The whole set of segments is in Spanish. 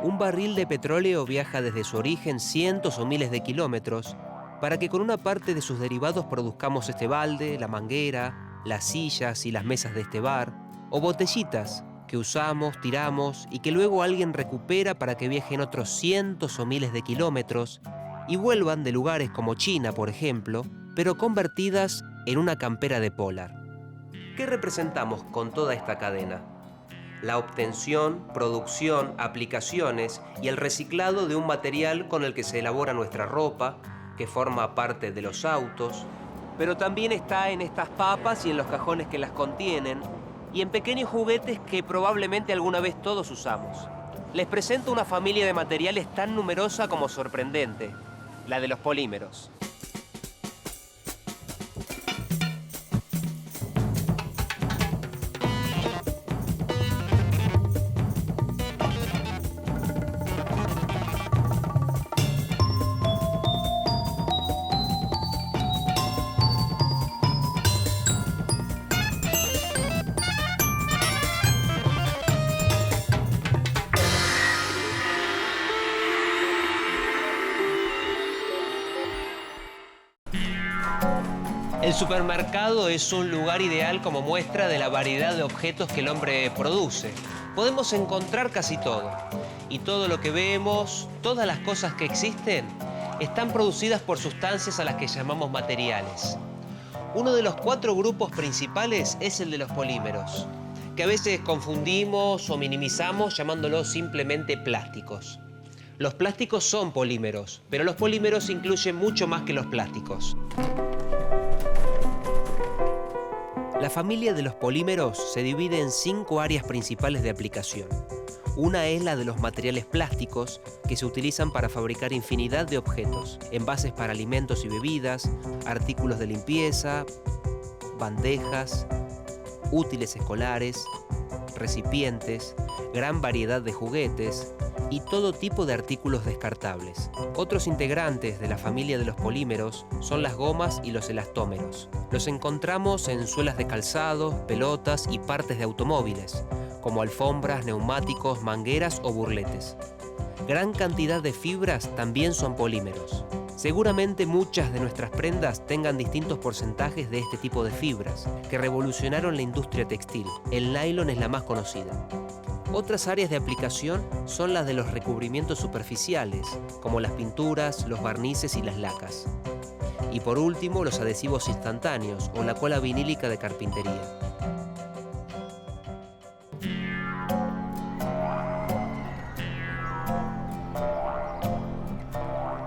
Un barril de petróleo viaja desde su origen cientos o miles de kilómetros para que con una parte de sus derivados produzcamos este balde, la manguera, las sillas y las mesas de este bar, o botellitas que usamos, tiramos y que luego alguien recupera para que viajen otros cientos o miles de kilómetros y vuelvan de lugares como China, por ejemplo, pero convertidas en una campera de Polar. ¿Qué representamos con toda esta cadena? La obtención, producción, aplicaciones y el reciclado de un material con el que se elabora nuestra ropa, que forma parte de los autos, pero también está en estas papas y en los cajones que las contienen, y en pequeños juguetes que probablemente alguna vez todos usamos. Les presento una familia de materiales tan numerosa como sorprendente, la de los polímeros. El supermercado es un lugar ideal como muestra de la variedad de objetos que el hombre produce. Podemos encontrar casi todo. Y todo lo que vemos, todas las cosas que existen, están producidas por sustancias a las que llamamos materiales. Uno de los 4 grupos principales es el de los polímeros, que a veces confundimos o minimizamos llamándolos simplemente plásticos. Los plásticos son polímeros, pero los polímeros incluyen mucho más que los plásticos. La familia de los polímeros se divide en 5 áreas principales de aplicación. Una es la de los materiales plásticos, que se utilizan para fabricar infinidad de objetos, envases para alimentos y bebidas, artículos de limpieza, bandejas, útiles escolares, recipientes, gran variedad de juguetes y todo tipo de artículos descartables. Otros integrantes de la familia de los polímeros son las gomas y los elastómeros. Los encontramos en suelas de calzados, pelotas y partes de automóviles, como alfombras, neumáticos, mangueras o burletes. Gran cantidad de fibras también son polímeros. Seguramente muchas de nuestras prendas tengan distintos porcentajes de este tipo de fibras, que revolucionaron la industria textil. El nylon es la más conocida. Otras áreas de aplicación son las de los recubrimientos superficiales, como las pinturas, los barnices y las lacas. Y por último, los adhesivos instantáneos o la cola vinílica de carpintería.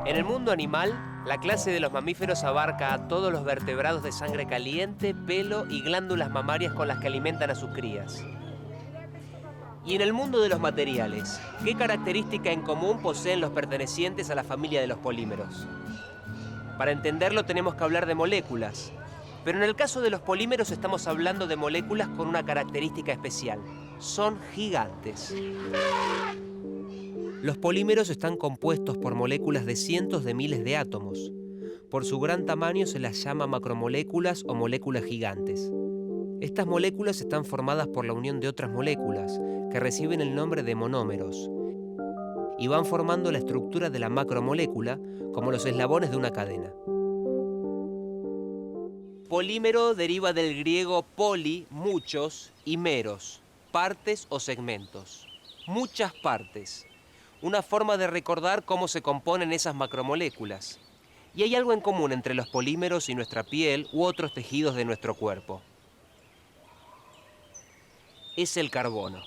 En el mundo animal, la clase de los mamíferos abarca a todos los vertebrados de sangre caliente, pelo y glándulas mamarias con las que alimentan a sus crías. Y en el mundo de los materiales, ¿qué característica en común poseen los pertenecientes a la familia de los polímeros? Para entenderlo tenemos que hablar de moléculas, pero en el caso de los polímeros estamos hablando de moléculas con una característica especial. Son gigantes. Los polímeros están compuestos por moléculas de cientos de miles de átomos. Por su gran tamaño se las llama macromoléculas o moléculas gigantes. Estas moléculas están formadas por la unión de otras moléculas, que reciben el nombre de monómeros, y van formando la estructura de la macromolécula, como los eslabones de una cadena. Polímero deriva del griego poli, muchos, y meros, partes o segmentos. Muchas partes. Una forma de recordar cómo se componen esas macromoléculas. Y hay algo en común entre los polímeros y nuestra piel u otros tejidos de nuestro cuerpo. Es el carbono.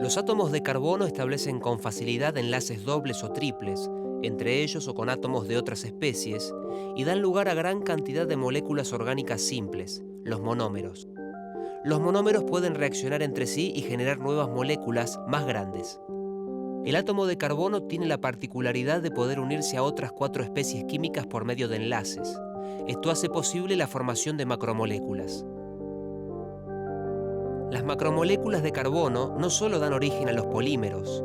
Los átomos de carbono establecen con facilidad enlaces dobles o triples, entre ellos o con átomos de otras especies, y dan lugar a gran cantidad de moléculas orgánicas simples, los monómeros. Los monómeros pueden reaccionar entre sí y generar nuevas moléculas más grandes. El átomo de carbono tiene la particularidad de poder unirse a otras 4 especies químicas por medio de enlaces. Esto hace posible la formación de macromoléculas. Las macromoléculas de carbono no solo dan origen a los polímeros.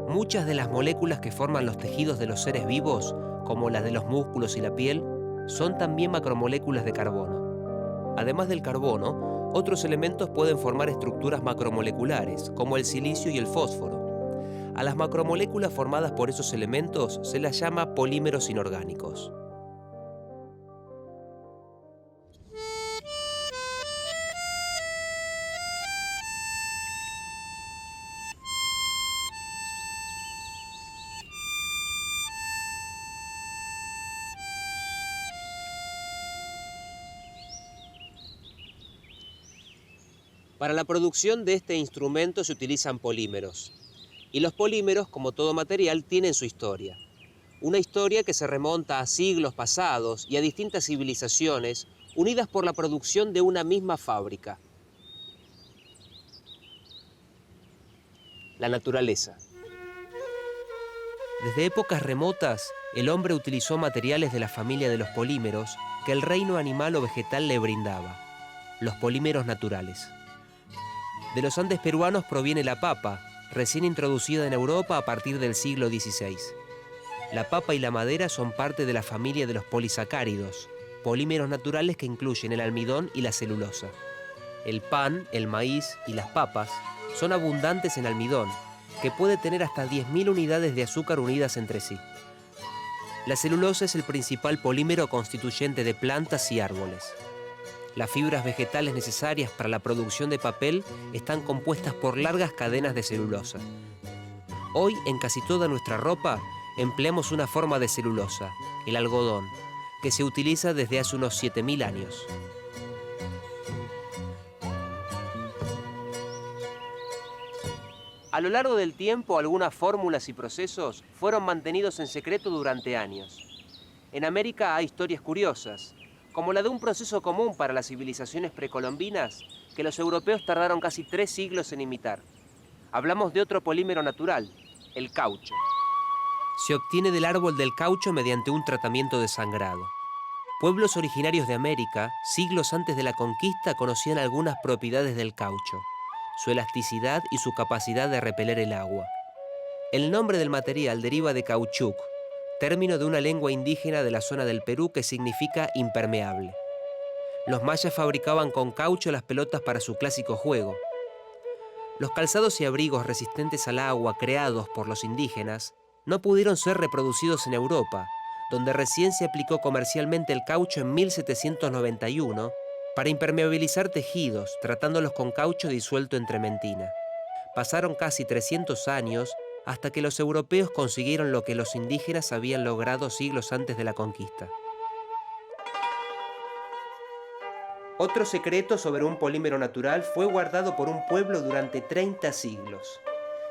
Muchas de las moléculas que forman los tejidos de los seres vivos, como las de los músculos y la piel, son también macromoléculas de carbono. Además del carbono, otros elementos pueden formar estructuras macromoleculares, como el silicio y el fósforo. A las macromoléculas formadas por esos elementos se las llama polímeros inorgánicos. Para la producción de este instrumento se utilizan polímeros. Y los polímeros, como todo material, tienen su historia. Una historia que se remonta a siglos pasados y a distintas civilizaciones unidas por la producción de una misma fábrica. La naturaleza. Desde épocas remotas, el hombre utilizó materiales de la familia de los polímeros que el reino animal o vegetal le brindaba, los polímeros naturales. De los Andes peruanos proviene la papa, recién introducida en Europa a partir del siglo XVI. La papa y la madera son parte de la familia de los polisacáridos, polímeros naturales que incluyen el almidón y la celulosa. El pan, el maíz y las papas son abundantes en almidón, que puede tener hasta 10.000 unidades de azúcar unidas entre sí. La celulosa es el principal polímero constituyente de plantas y árboles. Las fibras vegetales necesarias para la producción de papel están compuestas por largas cadenas de celulosa. Hoy, en casi toda nuestra ropa, empleamos una forma de celulosa, el algodón, que se utiliza desde hace unos 7.000 años. A lo largo del tiempo, algunas fórmulas y procesos fueron mantenidos en secreto durante años. En América hay historias curiosas, como la de un proceso común para las civilizaciones precolombinas que los europeos tardaron casi 3 siglos en imitar. Hablamos de otro polímero natural, el caucho. Se obtiene del árbol del caucho mediante un tratamiento de sangrado. Pueblos originarios de América, siglos antes de la conquista, conocían algunas propiedades del caucho, su elasticidad y su capacidad de repeler el agua. El nombre del material deriva de cauchuc, término de una lengua indígena de la zona del Perú que significa impermeable. Los mayas fabricaban con caucho las pelotas para su clásico juego. Los calzados y abrigos resistentes al agua creados por los indígenas no pudieron ser reproducidos en Europa, donde recién se aplicó comercialmente el caucho en 1791 para impermeabilizar tejidos, tratándolos con caucho disuelto en trementina. Pasaron casi 300 años hasta que los europeos consiguieron lo que los indígenas habían logrado siglos antes de la conquista. Otro secreto sobre un polímero natural fue guardado por un pueblo durante 30 siglos.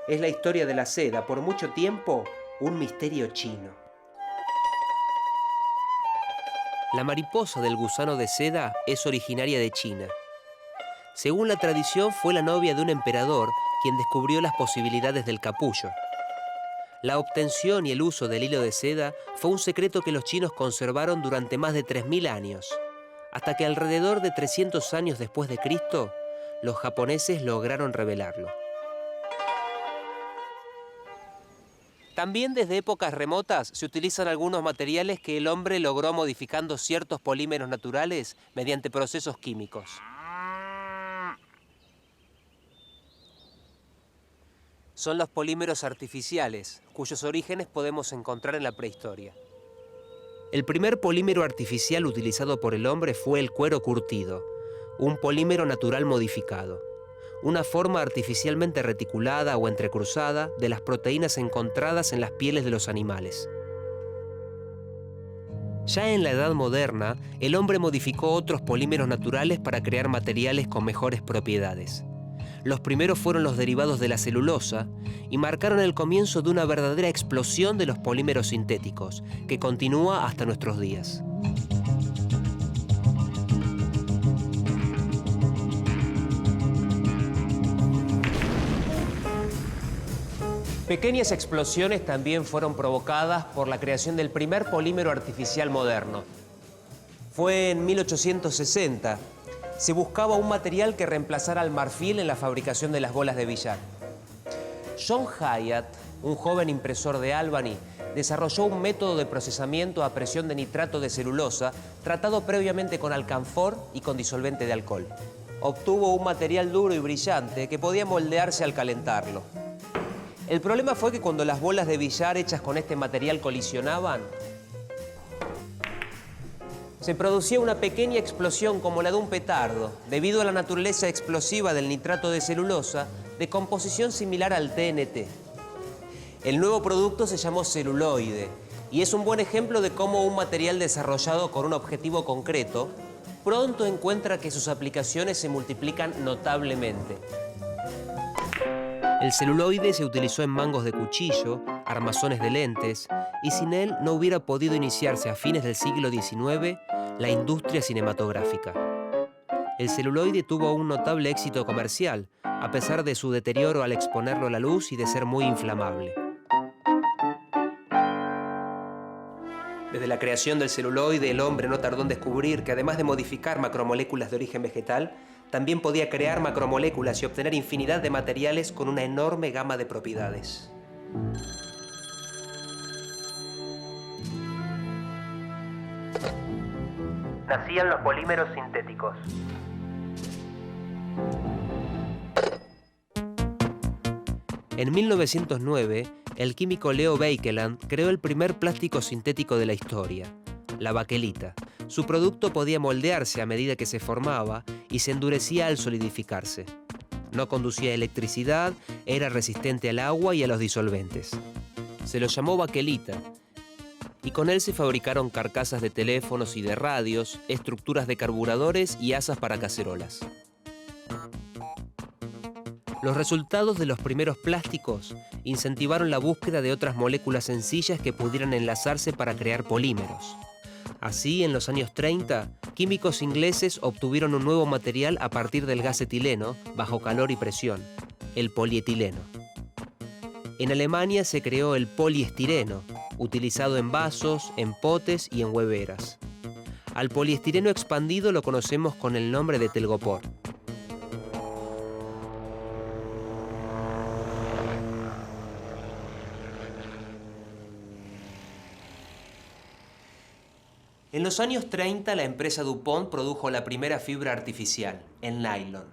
Es la historia de la seda, por mucho tiempo, un misterio chino. La mariposa del gusano de seda es originaria de China. Según la tradición, fue la novia de un emperador quien descubrió las posibilidades del capullo. La obtención y el uso del hilo de seda fue un secreto que los chinos conservaron durante más de 3.000 años, hasta que alrededor de 300 años después de Cristo, los japoneses lograron revelarlo. También desde épocas remotas se utilizan algunos materiales que el hombre logró modificando ciertos polímeros naturales mediante procesos químicos. Son los polímeros artificiales, cuyos orígenes podemos encontrar en la prehistoria. El primer polímero artificial utilizado por el hombre fue el cuero curtido, un polímero natural modificado, una forma artificialmente reticulada o entrecruzada de las proteínas encontradas en las pieles de los animales. Ya en la Edad Moderna, el hombre modificó otros polímeros naturales para crear materiales con mejores propiedades. Los primeros fueron los derivados de la celulosa y marcaron el comienzo de una verdadera explosión de los polímeros sintéticos, que continúa hasta nuestros días. Pequeñas explosiones también fueron provocadas por la creación del primer polímero artificial moderno. Fue en 1860. Se buscaba un material que reemplazara al marfil en la fabricación de las bolas de billar. John Hyatt, un joven impresor de Albany, desarrolló un método de procesamiento a presión de nitrato de celulosa tratado previamente con alcanfor y con disolvente de alcohol. Obtuvo un material duro y brillante que podía moldearse al calentarlo. El problema fue que cuando las bolas de billar hechas con este material colisionaban, se producía una pequeña explosión como la de un petardo, debido a la naturaleza explosiva del nitrato de celulosa, de composición similar al TNT. El nuevo producto se llamó celuloide y es un buen ejemplo de cómo un material desarrollado con un objetivo concreto pronto encuentra que sus aplicaciones se multiplican notablemente. El celuloide se utilizó en mangos de cuchillo, armazones de lentes, y sin él no hubiera podido iniciarse a fines del siglo XIX la industria cinematográfica. El celuloide tuvo un notable éxito comercial, a pesar de su deterioro al exponerlo a la luz y de ser muy inflamable. Desde la creación del celuloide, el hombre no tardó en descubrir que además de modificar macromoléculas de origen vegetal, también podía crear macromoléculas y obtener infinidad de materiales con una enorme gama de propiedades. Nacían los polímeros sintéticos. En 1909, el químico Leo Baekeland creó el primer plástico sintético de la historia, la baquelita. Su producto podía moldearse a medida que se formaba y se endurecía al solidificarse. No conducía electricidad, era resistente al agua y a los disolventes. Se lo llamó baquelita y con él se fabricaron carcasas de teléfonos y de radios, estructuras de carburadores y asas para cacerolas. Los resultados de los primeros plásticos incentivaron la búsqueda de otras moléculas sencillas que pudieran enlazarse para crear polímeros. Así, en los años 30, químicos ingleses obtuvieron un nuevo material a partir del gas etileno, bajo calor y presión, el polietileno. En Alemania se creó el poliestireno, utilizado en vasos, en potes y en hueveras. Al poliestireno expandido lo conocemos con el nombre de telgopor. En los años 30, la empresa DuPont produjo la primera fibra artificial, el nylon.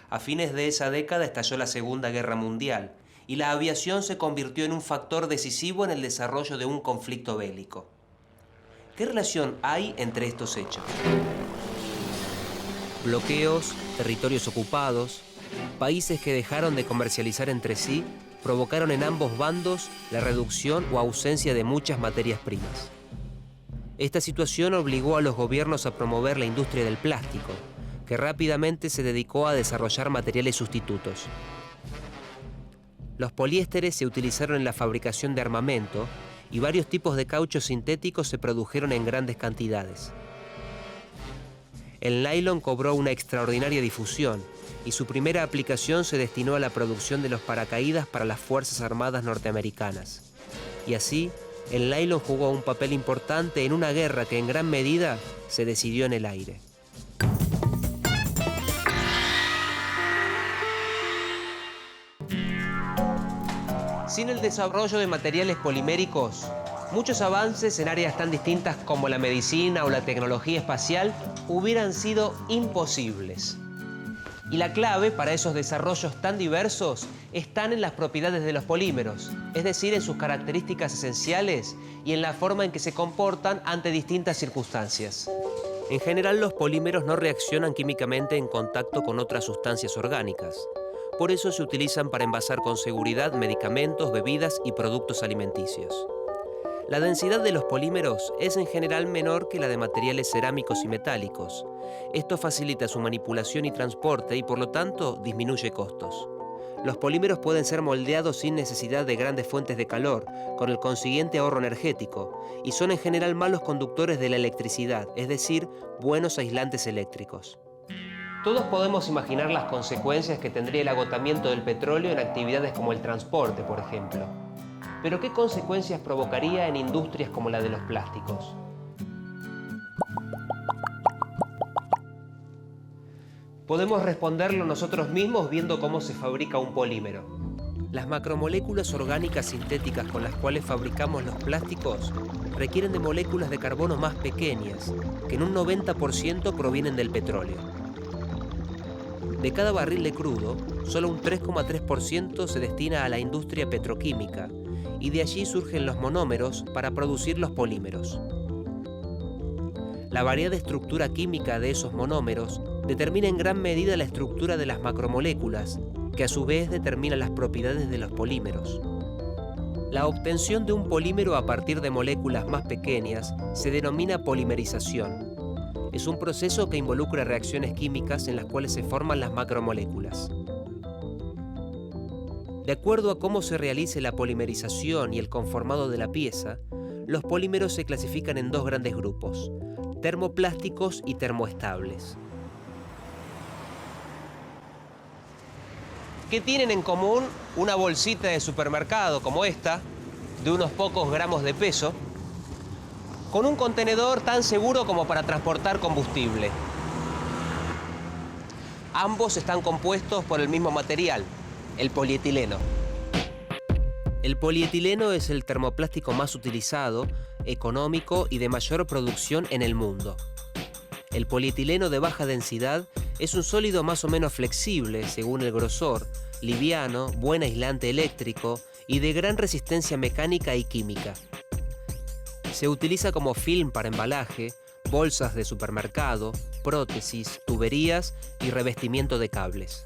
A fines de esa década estalló la Segunda Guerra Mundial y la aviación se convirtió en un factor decisivo en el desarrollo de un conflicto bélico. ¿Qué relación hay entre estos hechos? Bloqueos, territorios ocupados, países que dejaron de comercializar entre sí, provocaron en ambos bandos la reducción o ausencia de muchas materias primas. Esta situación obligó a los gobiernos a promover la industria del plástico, que rápidamente se dedicó a desarrollar materiales sustitutos. Los poliésteres se utilizaron en la fabricación de armamento y varios tipos de cauchos sintéticos se produjeron en grandes cantidades. El nylon cobró una extraordinaria difusión y su primera aplicación se destinó a la producción de los paracaídas para las Fuerzas Armadas norteamericanas. Y así, el nylon jugó un papel importante en una guerra que en gran medida se decidió en el aire. Sin el desarrollo de materiales poliméricos, muchos avances en áreas tan distintas como la medicina o la tecnología espacial hubieran sido imposibles. Y la clave para esos desarrollos tan diversos están en las propiedades de los polímeros, es decir, en sus características esenciales y en la forma en que se comportan ante distintas circunstancias. En general, los polímeros no reaccionan químicamente en contacto con otras sustancias orgánicas. Por eso se utilizan para envasar con seguridad medicamentos, bebidas y productos alimenticios. La densidad de los polímeros es en general menor que la de materiales cerámicos y metálicos. Esto facilita su manipulación y transporte y por lo tanto disminuye costos. Los polímeros pueden ser moldeados sin necesidad de grandes fuentes de calor, con el consiguiente ahorro energético, y son en general malos conductores de la electricidad, es decir, buenos aislantes eléctricos. Todos podemos imaginar las consecuencias que tendría el agotamiento del petróleo en actividades como el transporte, por ejemplo. Pero ¿qué consecuencias provocaría en industrias como la de los plásticos? Podemos responderlo nosotros mismos viendo cómo se fabrica un polímero. Las macromoléculas orgánicas sintéticas con las cuales fabricamos los plásticos requieren de moléculas de carbono más pequeñas, que en un 90% provienen del petróleo. De cada barril de crudo, solo un 3,3% se destina a la industria petroquímica, y de allí surgen los monómeros para producir los polímeros. La variada estructura química de esos monómeros determina en gran medida la estructura de las macromoléculas, que a su vez determinan las propiedades de los polímeros. La obtención de un polímero a partir de moléculas más pequeñas se denomina polimerización. Es un proceso que involucra reacciones químicas en las cuales se forman las macromoléculas. De acuerdo a cómo se realice la polimerización y el conformado de la pieza, los polímeros se clasifican en dos grandes grupos: termoplásticos y termoestables. ¿Qué tienen en común una bolsita de supermercado como esta, de unos pocos gramos de peso, con un contenedor tan seguro como para transportar combustible? Ambos están compuestos por el mismo material, el polietileno. El polietileno es el termoplástico más utilizado, económico y de mayor producción en el mundo. El polietileno de baja densidad es un sólido más o menos flexible según el grosor, liviano, buen aislante eléctrico y de gran resistencia mecánica y química. Se utiliza como film para embalaje, bolsas de supermercado, prótesis, tuberías y revestimiento de cables.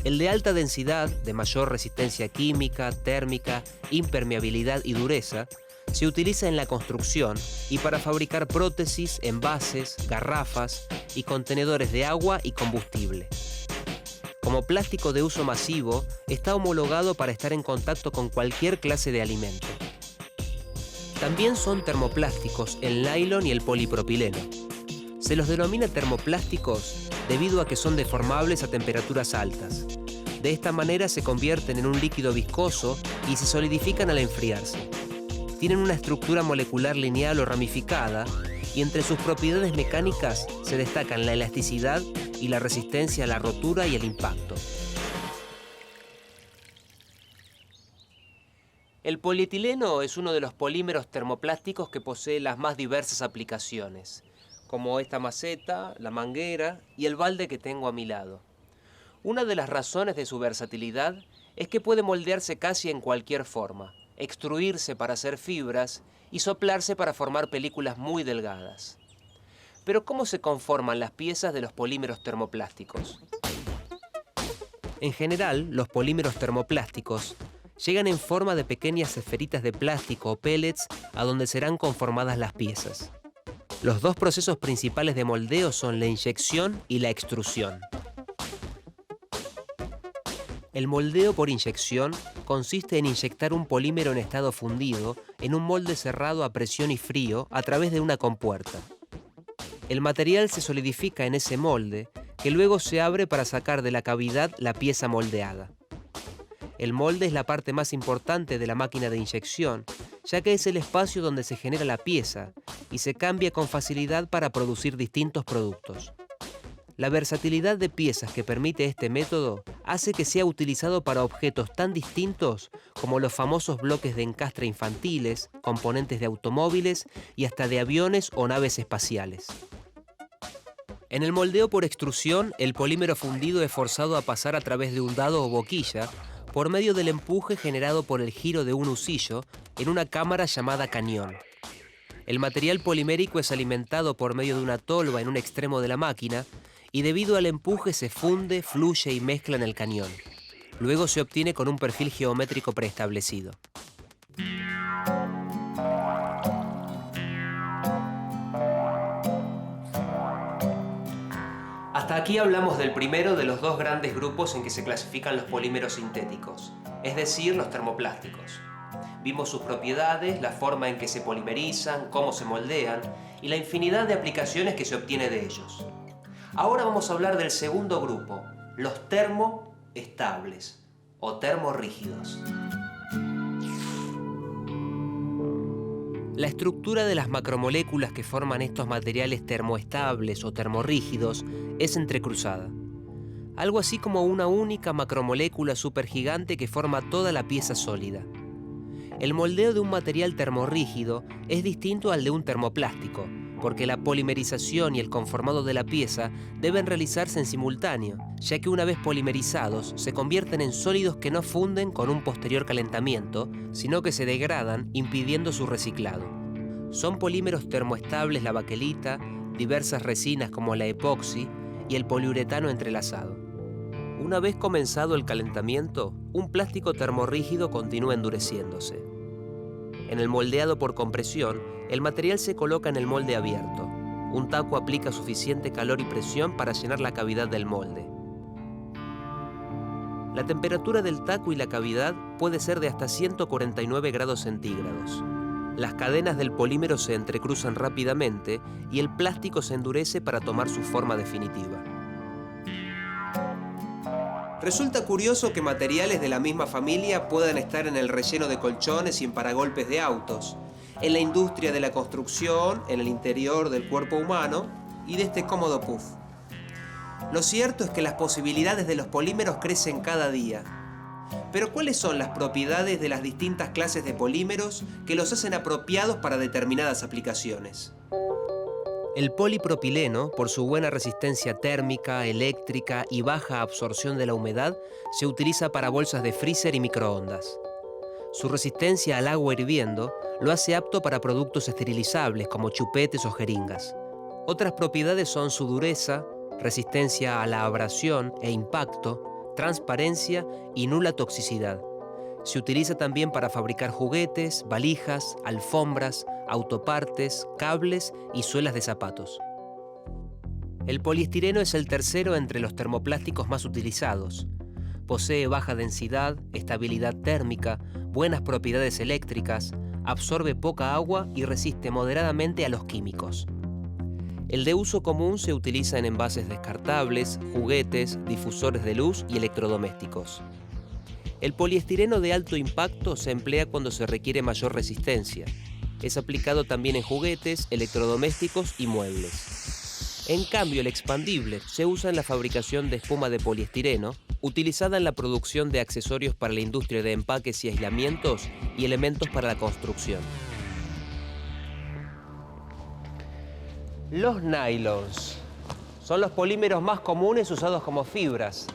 El de alta densidad, de mayor resistencia química, térmica, impermeabilidad y dureza, se utiliza en la construcción y para fabricar prótesis, envases, garrafas y contenedores de agua y combustible. Como plástico de uso masivo, está homologado para estar en contacto con cualquier clase de alimento. También son termoplásticos el nylon y el polipropileno. Se los denomina termoplásticos debido a que son deformables a temperaturas altas. De esta manera se convierten en un líquido viscoso y se solidifican al enfriarse. Tienen una estructura molecular lineal o ramificada y entre sus propiedades mecánicas se destacan la elasticidad y la resistencia a la rotura y el impacto. El polietileno es uno de los polímeros termoplásticos que posee las más diversas aplicaciones, como esta maceta, la manguera y el balde que tengo a mi lado. Una de las razones de su versatilidad es que puede moldearse casi en cualquier forma, extruirse para hacer fibras y soplarse para formar películas muy delgadas. Pero ¿cómo se conforman las piezas de los polímeros termoplásticos? En general, los polímeros termoplásticos llegan en forma de pequeñas esferitas de plástico o pellets a donde serán conformadas las piezas. Los dos procesos principales de moldeo son la inyección y la extrusión. El moldeo por inyección consiste en inyectar un polímero en estado fundido en un molde cerrado a presión y frío a través de una compuerta. El material se solidifica en ese molde, que luego se abre para sacar de la cavidad la pieza moldeada. El molde es la parte más importante de la máquina de inyección, ya que es el espacio donde se genera la pieza y se cambia con facilidad para producir distintos productos. La versatilidad de piezas que permite este método hace que sea utilizado para objetos tan distintos como los famosos bloques de encastre infantiles, componentes de automóviles y hasta de aviones o naves espaciales. En el moldeo por extrusión, el polímero fundido es forzado a pasar a través de un dado o boquilla por medio del empuje generado por el giro de un husillo en una cámara llamada cañón. El material polimérico es alimentado por medio de una tolva en un extremo de la máquina y debido al empuje se funde, fluye y mezcla en el cañón. Luego se obtiene con un perfil geométrico preestablecido. Hasta aquí hablamos del primero de los dos grandes grupos en que se clasifican los polímeros sintéticos, es decir, los termoplásticos. Vimos sus propiedades, la forma en que se polimerizan, cómo se moldean y la infinidad de aplicaciones que se obtiene de ellos. Ahora vamos a hablar del segundo grupo, los termoestables o termorrígidos. La estructura de las macromoléculas que forman estos materiales termoestables o termorrígidos es entrecruzada. Algo así como una única macromolécula supergigante que forma toda la pieza sólida. El moldeo de un material termorrígido es distinto al de un termoplástico, porque la polimerización y el conformado de la pieza deben realizarse en simultáneo, ya que una vez polimerizados se convierten en sólidos que no funden con un posterior calentamiento, sino que se degradan impidiendo su reciclado. Son polímeros termoestables la baquelita, diversas resinas como la epoxi y el poliuretano entrelazado. Una vez comenzado el calentamiento, un plástico termorrígido continúa endureciéndose. En el moldeado por compresión, el material se coloca en el molde abierto. Un taco aplica suficiente calor y presión para llenar la cavidad del molde. La temperatura del taco y la cavidad puede ser de hasta 149 grados centígrados. Las cadenas del polímero se entrecruzan rápidamente y el plástico se endurece para tomar su forma definitiva. Resulta curioso que materiales de la misma familia puedan estar en el relleno de colchones y en paragolpes de autos, en la industria de la construcción, en el interior del cuerpo humano y de este cómodo puff. Lo cierto es que las posibilidades de los polímeros crecen cada día. Pero ¿cuáles son las propiedades de las distintas clases de polímeros que los hacen apropiados para determinadas aplicaciones? El polipropileno, por su buena resistencia térmica, eléctrica y baja absorción de la humedad, se utiliza para bolsas de freezer y microondas. Su resistencia al agua hirviendo lo hace apto para productos esterilizables como chupetes o jeringas. Otras propiedades son su dureza, resistencia a la abrasión e impacto, transparencia y nula toxicidad. Se utiliza también para fabricar juguetes, valijas, alfombras, autopartes, cables y suelas de zapatos. El poliestireno es el tercero entre los termoplásticos más utilizados. Posee baja densidad, estabilidad térmica, buenas propiedades eléctricas, absorbe poca agua y resiste moderadamente a los químicos. El de uso común se utiliza en envases descartables, juguetes, difusores de luz y electrodomésticos. El poliestireno de alto impacto se emplea cuando se requiere mayor resistencia. Es aplicado también en juguetes, electrodomésticos y muebles. En cambio, el expandible se usa en la fabricación de espuma de poliestireno, utilizada en la producción de accesorios para la industria de empaques y aislamientos y elementos para la construcción. Los nylons son los polímeros más comunes usados como fibras.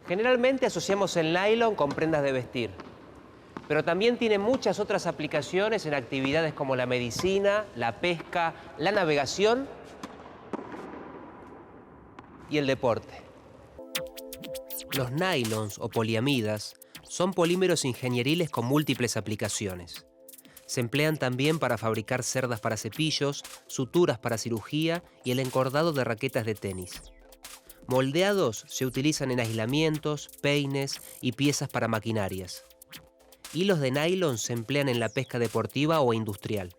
Generalmente asociamos el nylon con prendas de vestir, pero también tiene muchas otras aplicaciones en actividades como la medicina, la pesca, la navegación y el deporte. Los nylons o poliamidas son polímeros ingenieriles con múltiples aplicaciones. Se emplean también para fabricar cerdas para cepillos, suturas para cirugía y el encordado de raquetas de tenis. Moldeados se utilizan en aislamientos, peines y piezas para maquinarias. Hilos de nylon se emplean en la pesca deportiva o industrial.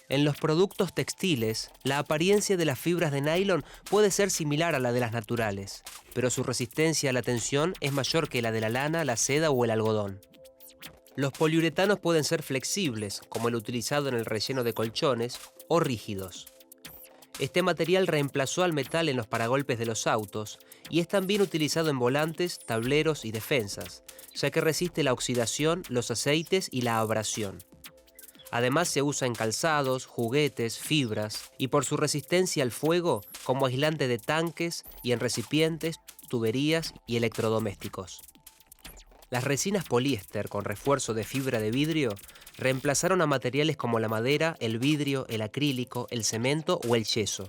En los productos textiles, la apariencia de las fibras de nylon puede ser similar a la de las naturales, pero su resistencia a la tensión es mayor que la de la lana, la seda o el algodón. Los poliuretanos pueden ser flexibles, como el utilizado en el relleno de colchones, o rígidos. Este material reemplazó al metal en los paragolpes de los autos y es también utilizado en volantes, tableros y defensas, ya que resiste la oxidación, los aceites y la abrasión. Además se usa en calzados, juguetes, fibras y por su resistencia al fuego como aislante de tanques y en recipientes, tuberías y electrodomésticos. Las resinas poliéster con refuerzo de fibra de vidrio reemplazaron a materiales como la madera, el vidrio, el acrílico, el cemento o el yeso.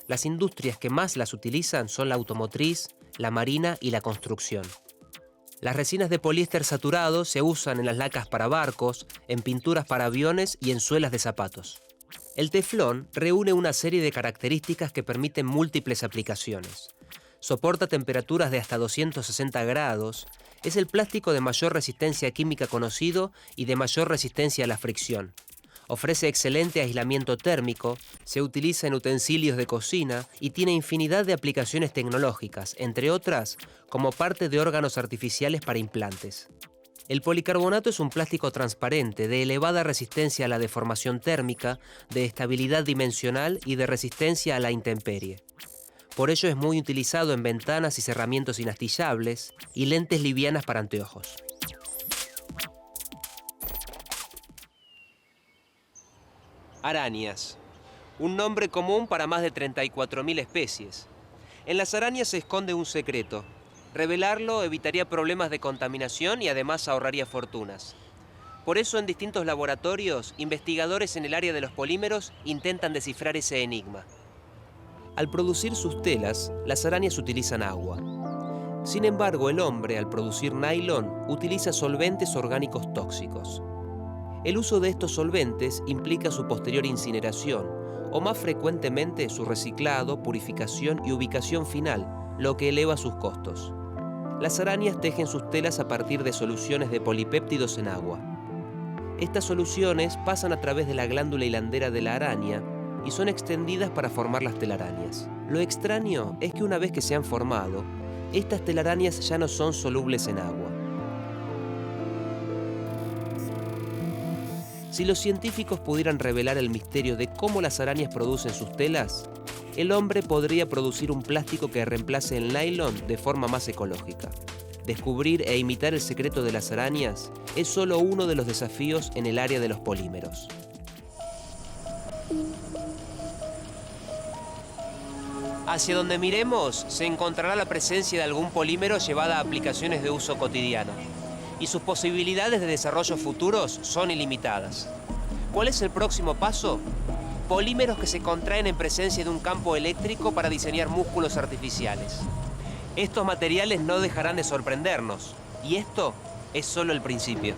Las industrias que más las utilizan son la automotriz, la marina y la construcción. Las resinas de poliéster saturado se usan en las lacas para barcos, en pinturas para aviones y en suelas de zapatos. El teflón reúne una serie de características que permiten múltiples aplicaciones. Soporta temperaturas de hasta 260 grados, es el plástico de mayor resistencia química conocido y de mayor resistencia a la fricción. Ofrece excelente aislamiento térmico, se utiliza en utensilios de cocina y tiene infinidad de aplicaciones tecnológicas, entre otras, como parte de órganos artificiales para implantes. El policarbonato es un plástico transparente de elevada resistencia a la deformación térmica, de estabilidad dimensional y de resistencia a la intemperie. Por ello es muy utilizado en ventanas y cerramientos inastillables y lentes livianas para anteojos. Arañas. un nombre común para más de 34.000 especies. En las arañas se esconde un secreto. Revelarlo evitaría problemas de contaminación y además ahorraría fortunas. Por eso en distintos laboratorios, investigadores en el área de los polímeros intentan descifrar ese enigma. Al producir sus telas, las arañas utilizan agua. Sin embargo, el hombre, al producir nylon, utiliza solventes orgánicos tóxicos. El uso de estos solventes implica su posterior incineración, o más frecuentemente su reciclado, purificación y ubicación final, lo que eleva sus costos. Las arañas tejen sus telas a partir de soluciones de polipéptidos en agua. Estas soluciones pasan a través de la glándula hilandera de la araña y son extendidas para formar las telarañas. Lo extraño es que una vez que se han formado, estas telarañas ya no son solubles en agua. Si los científicos pudieran revelar el misterio de cómo las arañas producen sus telas, el hombre podría producir un plástico que reemplace el nylon de forma más ecológica. Descubrir e imitar el secreto de las arañas es solo uno de los desafíos en el área de los polímeros. Hacia donde miremos, se encontrará la presencia de algún polímero llevada a aplicaciones de uso cotidiano. Y sus posibilidades de desarrollo futuros son ilimitadas. ¿Cuál es el próximo paso? Polímeros que se contraen en presencia de un campo eléctrico para diseñar músculos artificiales. Estos materiales no dejarán de sorprendernos, y esto es solo el principio.